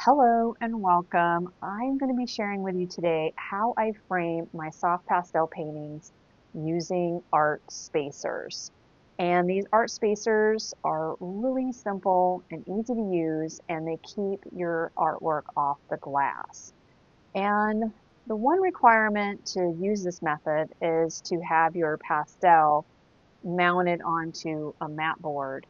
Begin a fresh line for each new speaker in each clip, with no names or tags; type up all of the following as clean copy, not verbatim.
Hello and welcome. I'm going to be sharing with you today how I frame my soft pastel paintings using art spacers. And these art spacers are really simple and easy to use, and they keep your artwork off the glass. And the one requirement to use this method is to have your pastel mounted onto a mat board.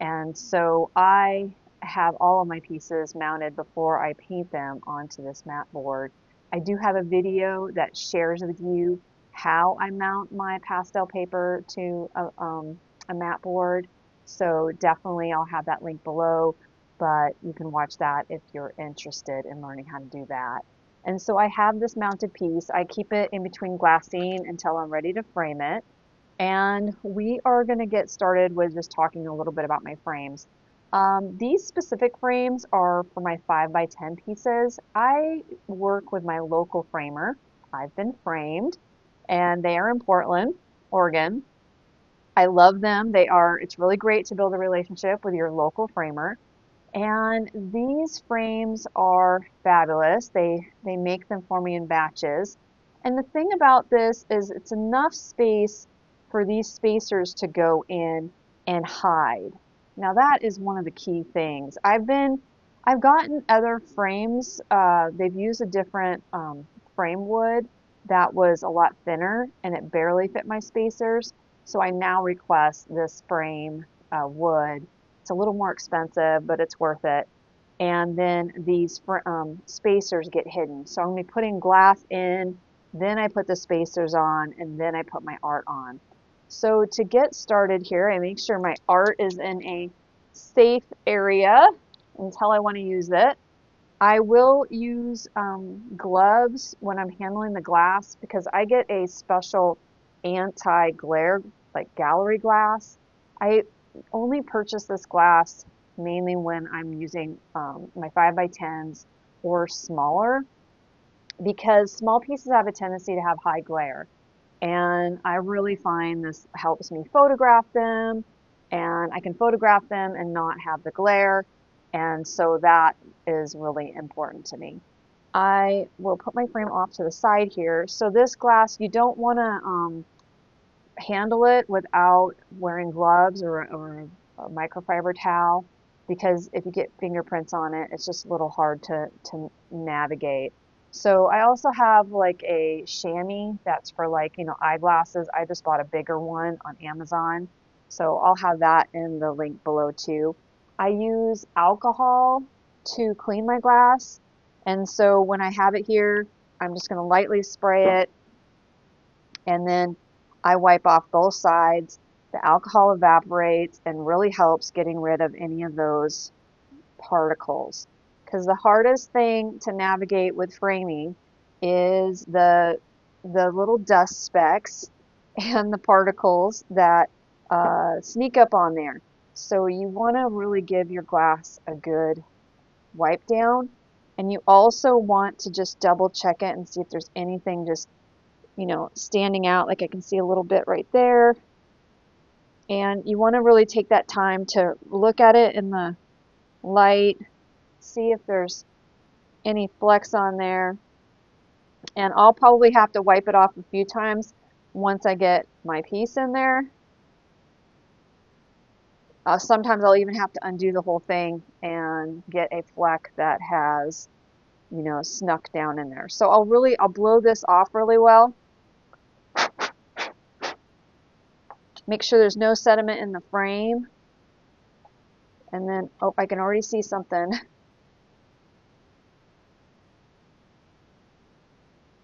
And so I have all of my pieces mounted before I paint them onto this mat board. I do have a video that shares with you how I mount my pastel paper to a mat board. So definitely I'll have that link below, but you can watch that if you're interested in learning how to do that. And so I have this mounted piece. I keep it in between glassine until I'm ready to frame it. And we are going to get started with just talking a little bit about my frames. These specific frames are for my 5x10 pieces. I work with my local framer. I've been framed, and they are in Portland, Oregon. I love them. It's really great to build a relationship with your local framer. And these frames are fabulous. They make them for me in batches. And the thing about this is it's enough space for these spacers to go in and hide. Now that is one of the key things. I've gotten other frames. They've used a different frame wood that was a lot thinner and it barely fit my spacers. So I now request this frame wood. It's a little more expensive, but it's worth it. And then these spacers get hidden. So I'm going to be putting glass in, then I put the spacers on, and then I put my art on. So to get started here, I make sure my art is in a safe area until I want to use it. I will use gloves when I'm handling the glass because I get a special anti-glare, like gallery glass. I only purchase this glass mainly when I'm using my 5x10s or smaller because small pieces have a tendency to have high glare. And I really find this helps me photograph them, and I can photograph them and not have the glare. And so that is really important to me. I will put my frame off to the side here. So this glass, you don't want to handle it without wearing gloves or a microfiber towel because if you get fingerprints on it, it's just a little hard to navigate. So I also have like a chamois that's for like, eyeglasses. I just bought a bigger one on Amazon. So I'll have that in the link below too. I use alcohol to clean my glass. And so when I have it here, I'm just going to lightly spray it and then I wipe off both sides. The alcohol evaporates and really helps getting rid of any of those particles. Because the hardest thing to navigate with framing is the little dust specks and the particles that sneak up on there. So you want to really give your glass a good wipe down. And you also want to just double check it and see if there's anything just standing out. Like I can see a little bit right there. And you want to really take that time to look at it in the light, see if there's any flecks on there. And I'll probably have to wipe it off a few times once I get my piece in there. Sometimes I'll even have to undo the whole thing and get a fleck that has, snuck down in there. So I'll blow this off really well. Make sure there's no sediment in the frame. And then, oh, I can already see something.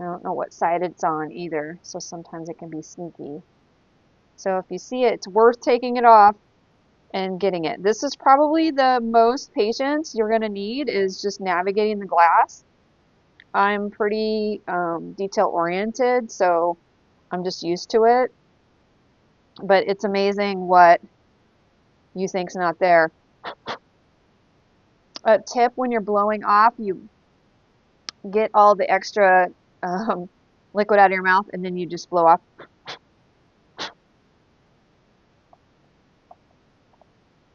I don't know what side it's on either, so sometimes it can be sneaky. So if you see it, it's worth taking it off and getting it. This is probably the most patience you're going to need is just navigating the glass. I'm pretty detail oriented, so I'm just used to it. But it's amazing what you think's not there. A tip when you're blowing off, you get all the extra liquid out of your mouth and then you just blow off.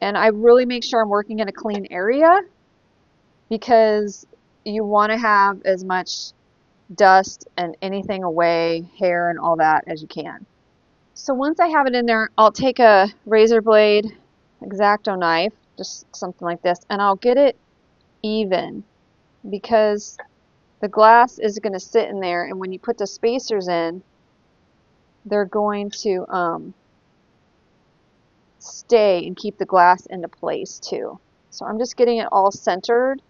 And I really make sure I'm working in a clean area because you want to have as much dust and anything away, hair and all that as you can. So once I have it in there, I'll take a razor blade, X-Acto knife, just something like this, and I'll get it even because the glass is going to sit in there, and when you put the spacers in, they're going to stay and keep the glass into place too. So I'm just getting it all centered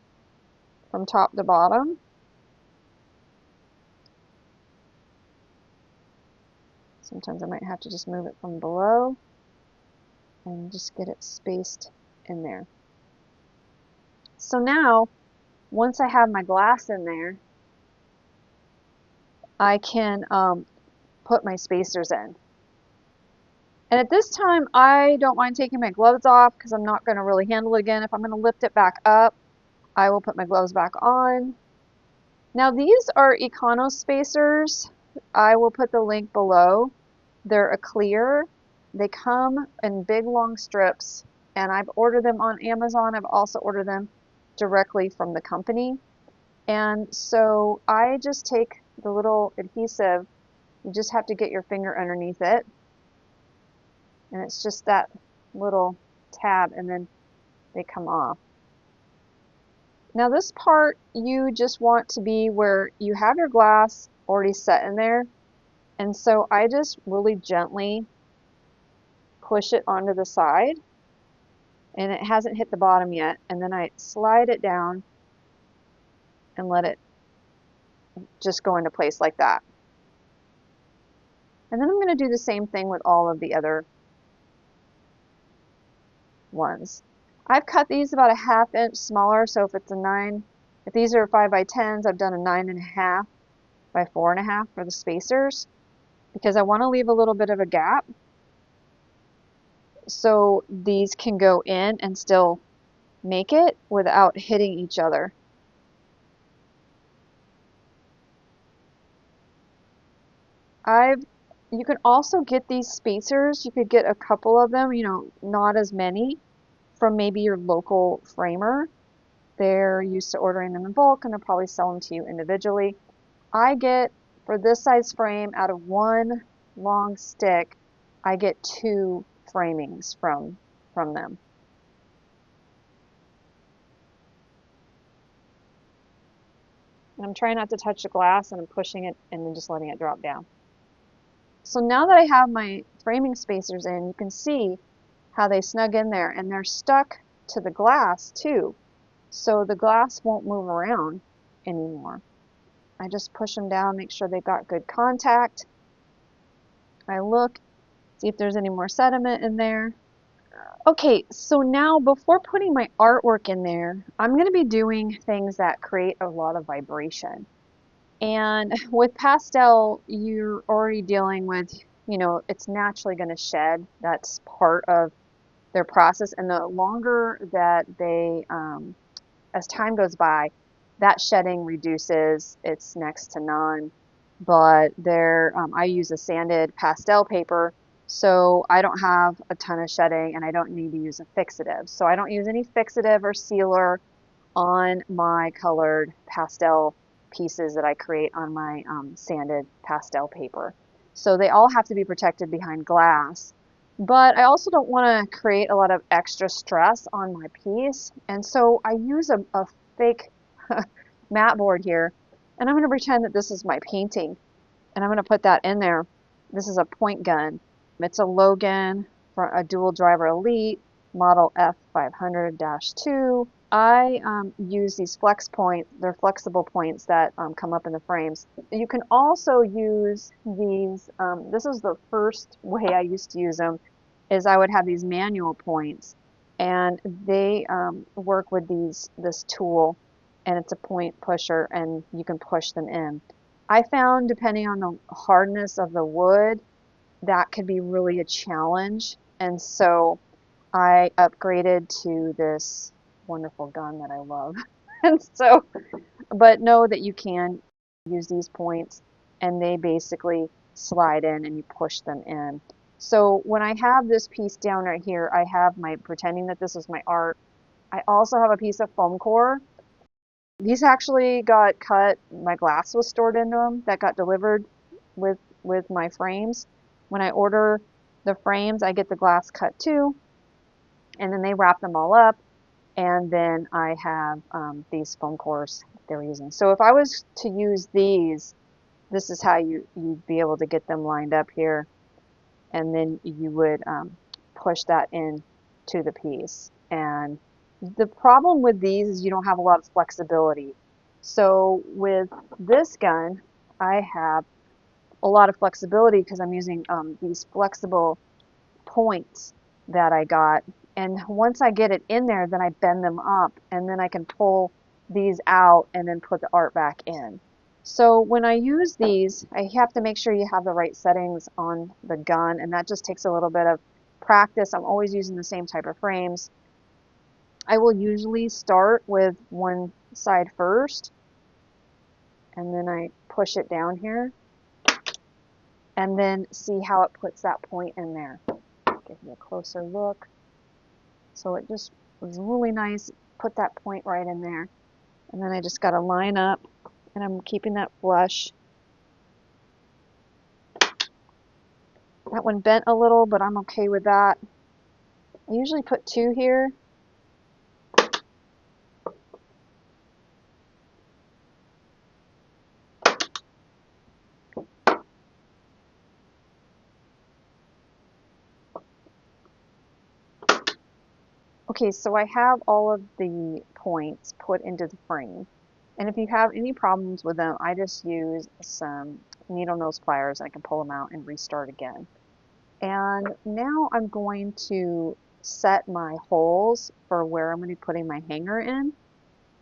from top to bottom. Sometimes I might have to just move it from below and just get it spaced in there. So now, once I have my glass in there, I can put my spacers in. And at this time, I don't mind taking my gloves off because I'm not going to really handle it again. If I'm going to lift it back up, I will put my gloves back on. Now these are EconoSpacers. I will put the link below. They're a clear. They come in big long strips, and I've ordered them on Amazon. I've also ordered them directly from the company. And so I just take the little adhesive. You just have to get your finger underneath it. And it's just that little tab, and then they come off. Now this part you just want to be where you have your glass already set in there, and so I just really gently push it onto the side, and it hasn't hit the bottom yet, and then I slide it down and let it just go into place like that. And then I'm going to do the same thing with all of the other ones. I've cut these about a 1/2 inch smaller, so if it's a 9, if these are 5x10s, I've done a 9.5 by 4.5 for the spacers because I want to leave a little bit of a gap so these can go in and still make it without hitting each other. You can also get these spacers, you could get a couple of them, not as many, from maybe your local framer. They're used to ordering them in bulk and they'll probably sell them to you individually. I get, for this size frame, out of one long stick, I get 2 framings from them. And I'm trying not to touch the glass, and I'm pushing it and then just letting it drop down. So now that I have my framing spacers in, you can see how they snug in there, and they're stuck to the glass too. So the glass won't move around anymore. I just push them down, make sure they've got good contact. I look, see if there's any more sediment in there. Okay, so now before putting my artwork in there, I'm going to be doing things that create a lot of vibration. And with pastel, you're already dealing with, it's naturally going to shed. That's part of their process. And the longer that they, as time goes by, that shedding reduces. It's next to none. But I use a sanded pastel paper, so I don't have a ton of shedding, and I don't need to use a fixative. So I don't use any fixative or sealer on my colored pastel pieces that I create on my sanded pastel paper. So they all have to be protected behind glass. But I also don't want to create a lot of extra stress on my piece, and so I use a fake mat board here, and I'm going to pretend that this is my painting, and I'm going to put that in there. This is a point gun. It's a Logan for a dual driver Elite model F500-2. I use these flex points. They're flexible points that come up in the frames. You can also use these. This is the first way I used to use them, is I would have these manual points, and they work with this tool, and it's a point pusher, and you can push them in. I found, depending on the hardness of the wood, that could be really a challenge, and so I upgraded to this wonderful gun that I love. And so, but know that you can use these points, and they basically slide in and you push them in. So when I have this piece down right here, I have pretending that this is my art. I also have a piece of foam core, These actually got cut. My glass was stored in them that got delivered with my frames. When I order the frames, I get the glass cut too, and then they wrap them all up. And then I have these foam cores they were using. So if I was to use these, this is how you'd be able to get them lined up here, and then you would push that in to the piece. And the problem with these is you don't have a lot of flexibility. So with this gun, I have a lot of flexibility because I'm using these flexible points that I got. And once I get it in there, then I bend them up and then I can pull these out and then put the art back in. So when I use these, I have to make sure you have the right settings on the gun, and that just takes a little bit of practice. I'm always using the same type of frames. I will usually start with one side first, and then I push it down here, and then see how it puts that point in there. Give you a closer look. So it just was really nice, put that point right in there. And then I just got to line up, and I'm keeping that flush. That one bent a little, but I'm okay with that. I usually put two here. Okay, so I have all of the points put into the frame. And if you have any problems with them, I just use some needle nose pliers. I can pull them out and restart again. And now I'm going to set my holes for where I'm going to be putting my hanger in.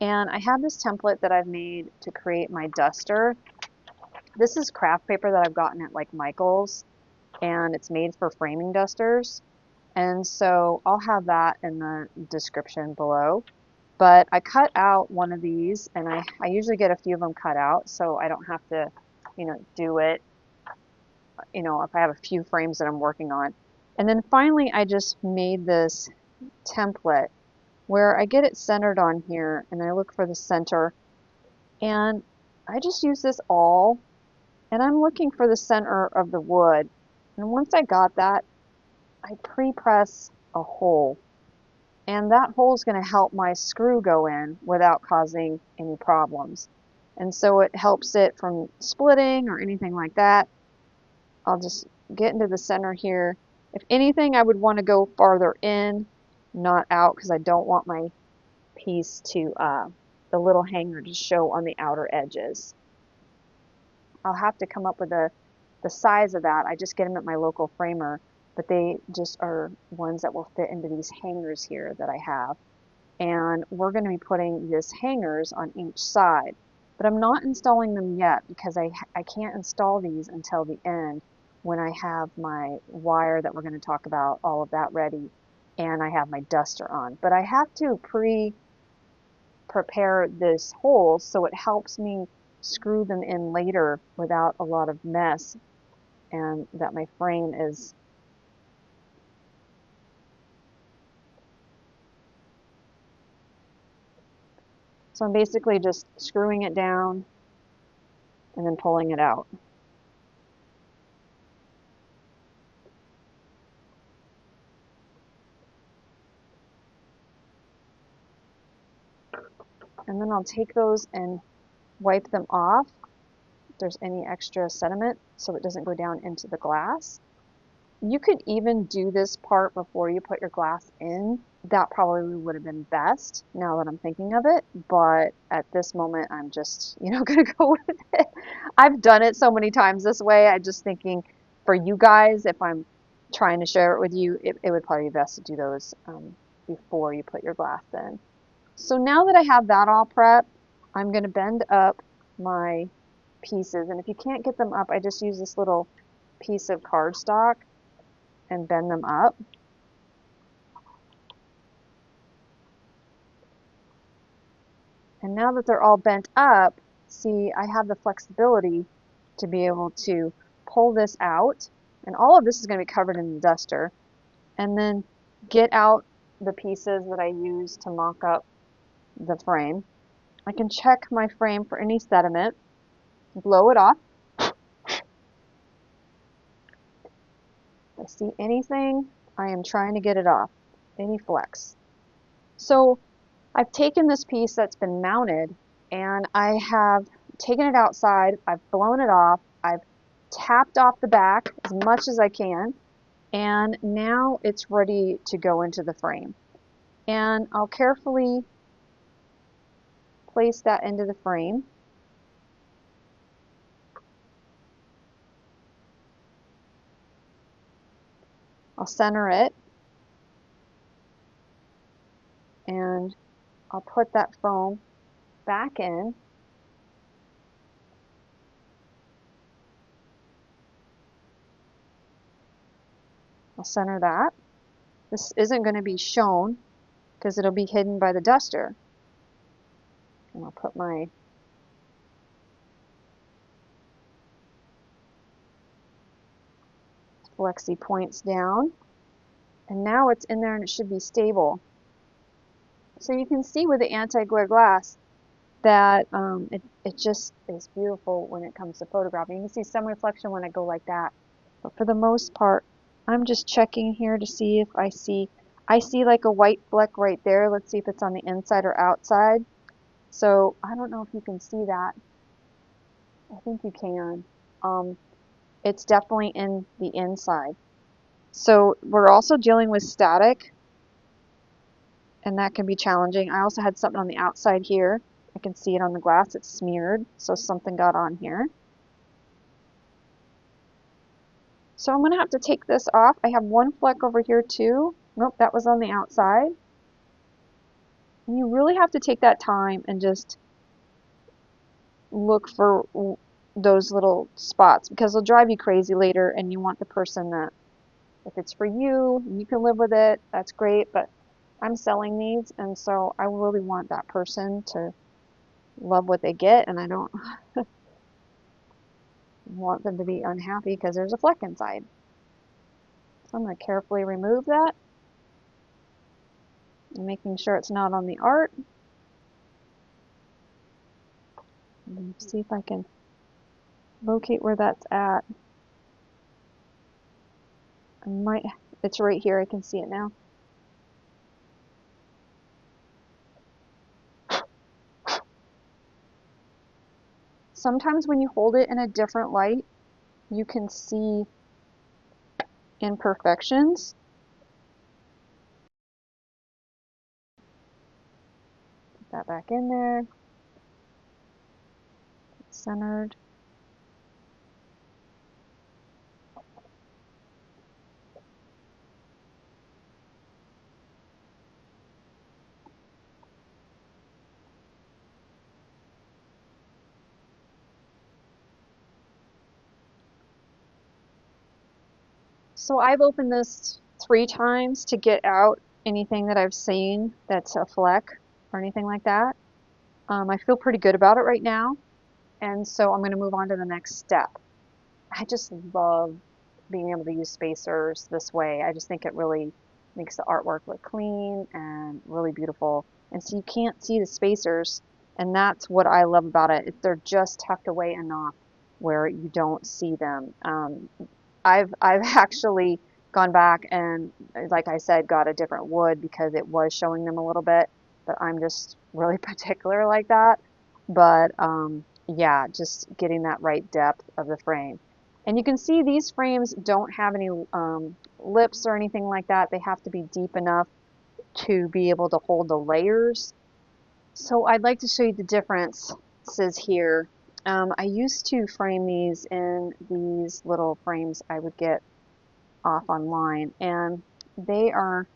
And I have this template that I've made to create my duster. This is craft paper that I've gotten at like Michael's, and it's made for framing dusters. And so I'll have that in the description below. But I cut out one of these, and I usually get a few of them cut out so I don't have to, do it, if I have a few frames that I'm working on. And then finally I just made this template where I get it centered on here, and I look for the center, and I just use this awl, and I'm looking for the center of the wood. And once I got that, I pre-press a hole, and that hole is going to help my screw go in without causing any problems. And so it helps it from splitting or anything like that. I'll just get into the center here. If anything, I would want to go farther in, not out, because I don't want my piece to, the little hanger to show on the outer edges. I'll have to come up with the size of that. I just get them at my local framer, but they just are ones that will fit into these hangers here that I have. And we're going to be putting these hangers on each side. But I'm not installing them yet because I can't install these until the end when I have my wire that we're going to talk about, all of that ready, and I have my duster on. But I have to prepare this hole so it helps me screw them in later without a lot of mess, and that my frame is so I'm basically just screwing it down and then pulling it out. And then I'll take those and wipe them off if there's any extra sediment so it doesn't go down into the glass. You could even do this part before you put your glass in. That probably would have been best now that I'm thinking of it, but at this moment I'm just, gonna go with it. I've done it so many times this way. I'm just thinking for you guys, if I'm trying to share it with you, it would probably be best to do those before you put your glass in. So now that I have that all prepped, I'm going to bend up my pieces. And if you can't get them up, I just use this little piece of cardstock and bend them up. And now that they're all bent up, see, I have the flexibility to be able to pull this out. And all of this is going to be covered in the duster. And then get out the pieces that I use to mock up the frame. I can check my frame for any sediment, blow it off. If I see anything, I am trying to get it off, any flecks. So I've taken this piece that's been mounted and I have taken it outside, I've blown it off, I've tapped off the back as much as I can, and now it's ready to go into the frame. And I'll carefully place that into the frame. I'll center it, and I'll put that foam back in. I'll center that. This isn't going to be shown because it'll be hidden by the duster. And I'll put my flexi points down. And now it's in there and it should be stable. So you can see with the anti-glare glass that it just is beautiful when it comes to photographing. You can see some reflection when I go like that. But for the most part, I'm just checking here to see if I see like a white fleck right there. Let's see if it's on the inside or outside. So I don't know if you can see that. I think you can. It's definitely in the inside. So we're also dealing with static, and that can be challenging. I also had something on the outside here. I can see it on the glass. It's smeared, so something got on here. So I'm going to have to take this off. I have one fleck over here too. Nope, that was on the outside. And you really have to take that time and just look for those little spots because they'll drive you crazy later, and you want the person that, if it's for you, you can live with it, that's great, but I'm selling these, and so I really want that person to love what they get, and I don't want them to be unhappy because there's a fleck inside. So I'm going to carefully remove that, and making sure it's not on the art. And see if I can locate where that's at. It's right here, I can see it now. Sometimes when you hold it in a different light, you can see imperfections. Put that back in there. Centered. So I've opened this 3 times to get out anything that I've seen that's a fleck or anything like that. I feel pretty good about it right now, and so I'm going to move on to the next step. I just love being able to use spacers this way. I just think it really makes the artwork look clean and really beautiful. And so you can't see the spacers, and that's what I love about it. They're just tucked away enough where you don't see them. I've actually gone back and, like I said, got a different wood because it was showing them a little bit, but I'm just really particular like that. But yeah, just getting that right depth of the frame. And you can see these frames don't have any lips or anything like that. They have to be deep enough to be able to hold the layers. So I'd like to show you the differences here. I used to frame these in these little frames I would get off online, and they are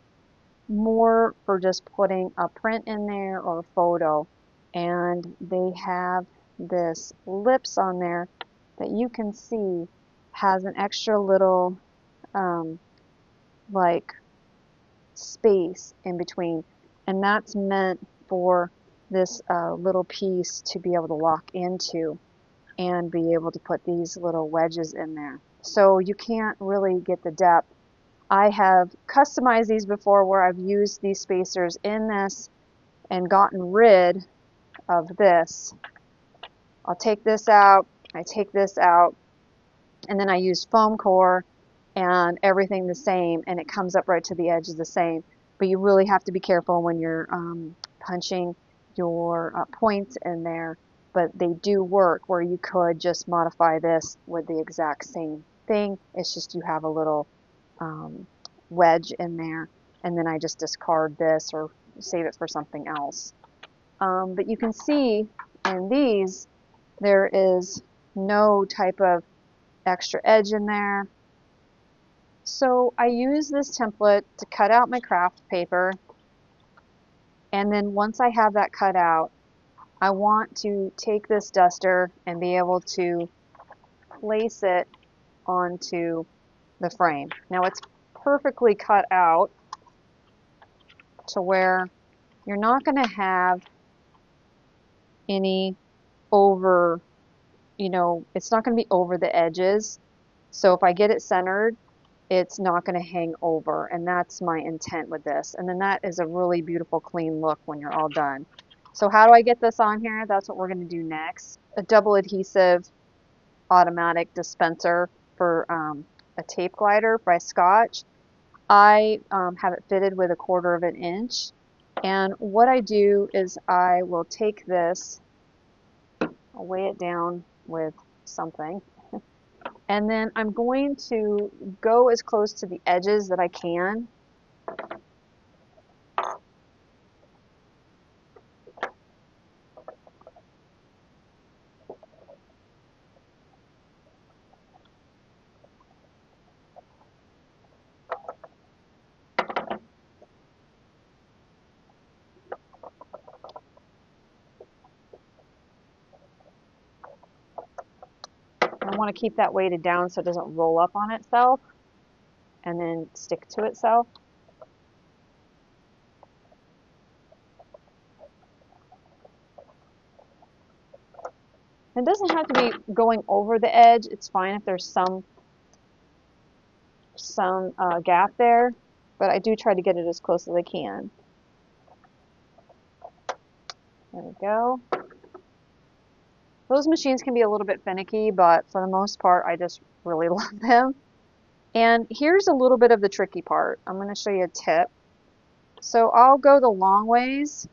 more for just putting a print in there or a photo, and they have this lips on there that you can see has an extra little like space in between, and that's meant for this little piece to be able to lock into and be able to put these little wedges in there. So you can't really get the depth. I have customized these before where I've used these spacers in this and gotten rid of this. I'll take this out, I take this out, and then I use foam core and everything the same, and it comes up right to the edge is the same. But you really have to be careful when you're punching your points in there. But they do work where you could just modify this with the exact same thing. It's just you have a little wedge in there, and then I just discard this or save it for something else. But you can see in these there is no type of extra edge in there. So I use this template to cut out my craft paper, and then once I have that cut out, I want to take this duster and be able to place it onto the frame. Now it's perfectly cut out to where you're not going to have any over, it's not going to be over the edges. So if I get it centered, it's not going to hang over, and that's my intent with this. And then that is a really beautiful clean look when you're all done. So how do I get this on here? That's what we're going to do next. A double adhesive automatic dispenser for a tape glider by Scotch. I have it fitted with 1/4 of an inch, and what I do is I will take this, I'll weigh it down with something, and then I'm going to go as close to the edges that I can. I want to keep that weighted down so it doesn't roll up on itself and then stick to itself. It doesn't have to be going over the edge. It's fine if there's some gap there, but I do try to get it as close as I can. There we go. Those machines can be a little bit finicky, but for the most part, I just really love them. And here's a little bit of the tricky part. I'm going to show you a tip. So I'll go the long ways.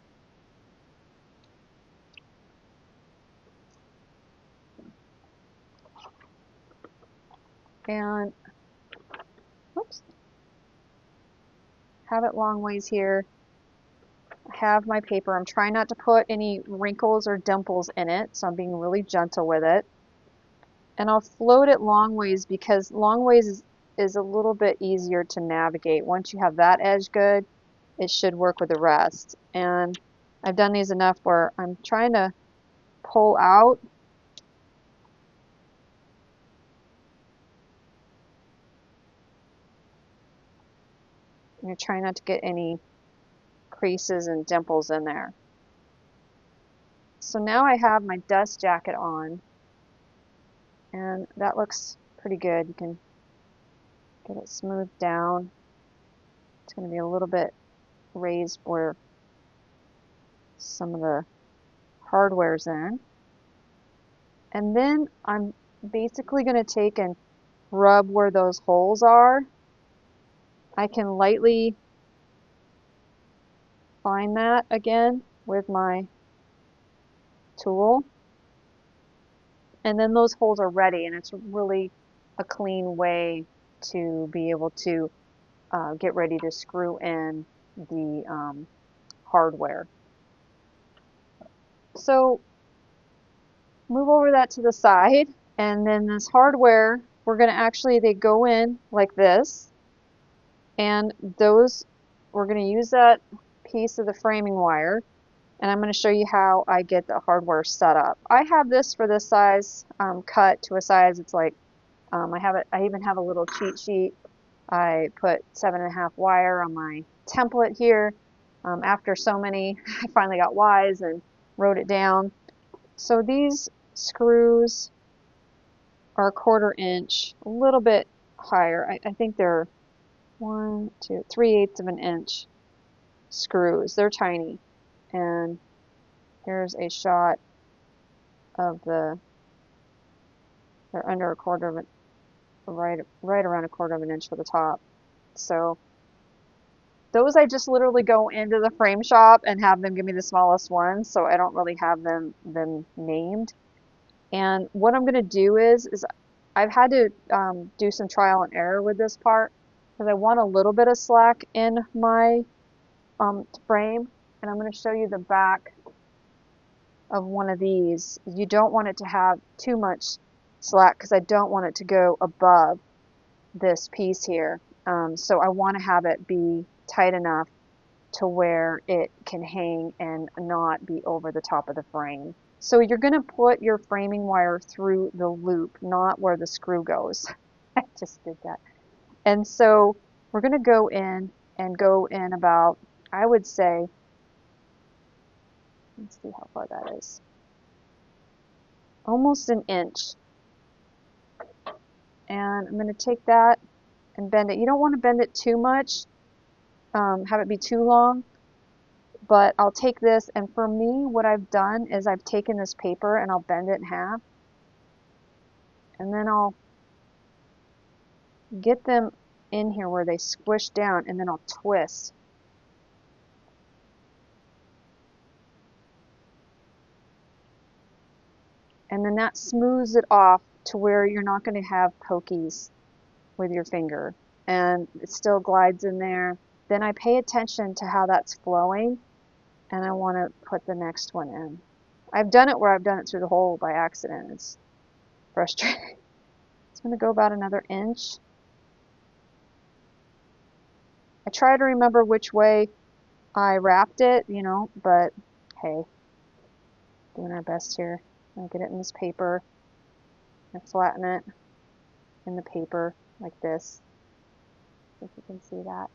And, whoops, have it long ways here. I have my paper. I'm trying not to put any wrinkles or dimples in it, so I'm being really gentle with it. And I'll float it long ways because long ways is a little bit easier to navigate. Once you have that edge good, it should work with the rest. And I've done these enough where I'm trying to pull out. You're trying not to get any creases and dimples in there. So now I have my dust jacket on, and that looks pretty good. You can get it smoothed down. It's going to be a little bit raised where some of the hardware's in. And then I'm basically going to take and rub where those holes are. I can lightly find that again with my tool. And then those holes are ready, and it's really a clean way to be able to get ready to screw in the hardware. So move over that to the side, and then this hardware, we're going to actually, they go in like this, and those, we're going to use that piece of the framing wire, and I'm going to show you how I get the hardware set up. I have this for this size cut to a size, it's like, I even have a little cheat sheet. I put 7.5 wire on my template here. After so many, I finally got wise and wrote it down. So these screws are 1/4 inch, a little bit higher. I think they're 1, 2, 3/8 of an inch screws. They're tiny, and Here's a shot of they're under a quarter of an, right around a quarter of an inch for the top. So those I just literally go into the frame shop and have them give me the smallest ones, so I don't really have them named. And what I'm going to do is I've had to do some trial and error with this part because I want a little bit of slack in my frame, and I'm going to show you the back of one of these. You don't want it to have too much slack because I don't want it to go above this piece here. So I want to have it be tight enough to where it can hang and not be over the top of the frame. So you're going to put your framing wire through the loop, not where the screw goes. I just did that. And so we're going to go in about, I would say, let's see how far that is. Almost an inch. And I'm going to take that and bend it. You don't want to bend it too much, have it be too long, but I'll take this, and for me, what I've done is I've taken this paper and I'll bend it in half, and then I'll get them in here where they squish down, and then I'll twist. And then that smooths it off to where you're not going to have pokies with your finger, and it still glides in there. Then I pay attention to how that's flowing, and I want to put the next one in. I've done it where I've done it through the hole by accident. It's frustrating. It's going to go about another inch. I try to remember which way I wrapped it, you know, but hey, doing our best here. I'll get it in this paper and flatten it in the paper like this. If you can see that.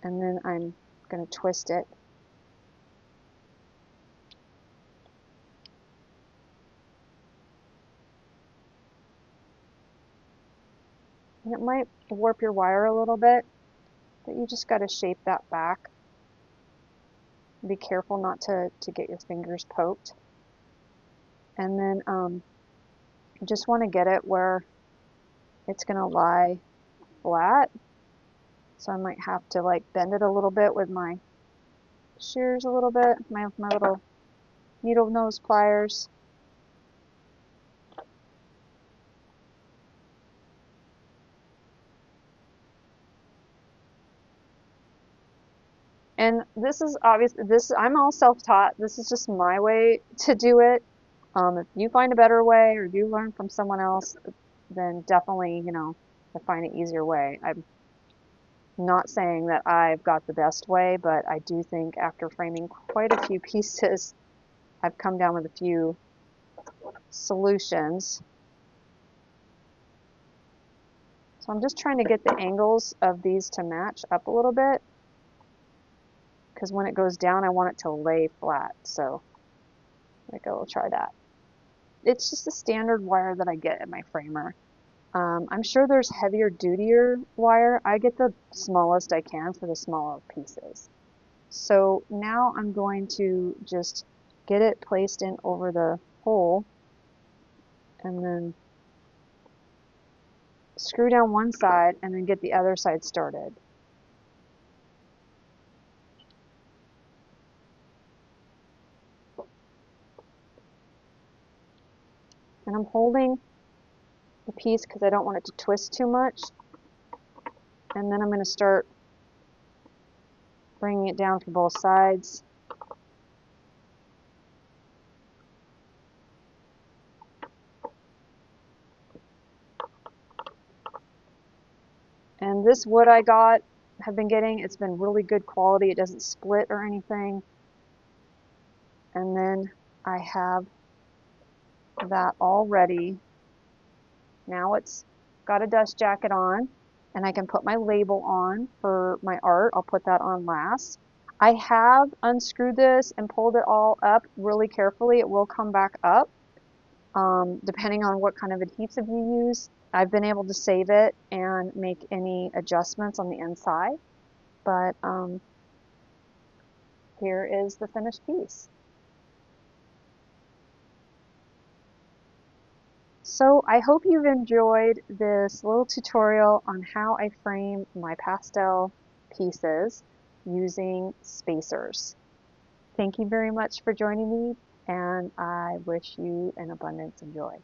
And then I'm going to twist it. And it might warp your wire a little bit, but you just got to shape that back. Be careful not to get your fingers poked. And then you just want to get it where it's going to lie flat. So I might have to like bend it a little bit with my shears a little bit, my little needle nose pliers. And this is obvious. I'm all self-taught. This is just my way to do it. If you find a better way or you learn from someone else, then definitely, you know, find an easier way. I'm not saying that I've got the best way, but I do think after framing quite a few pieces, I've come down with a few solutions. So I'm just trying to get the angles of these to match up a little bit, because when it goes down, I want it to lay flat. So there we go, we'll try that. It's just a standard wire that I get at my framer. I'm sure there's heavier, dutier wire. I get the smallest I can for the smaller pieces. So now I'm going to just get it placed in over the hole and then screw down one side and then get the other side started. And I'm holding the piece because I don't want it to twist too much. And then I'm going to start bringing it down from both sides. And this wood I have been getting, it's been really good quality. It doesn't split or anything. And then I have that all ready. Now it's got a dust jacket on, and I can put my label on for my art. I'll put that on last. I have unscrewed this and pulled it all up really carefully. It will come back up, depending on what kind of adhesive you use. I've been able to save it and make any adjustments on the inside, but here is the finished piece. So I hope you've enjoyed this little tutorial on how I frame my pastel pieces using spacers. Thank you very much for joining me, and I wish you an abundance of joy.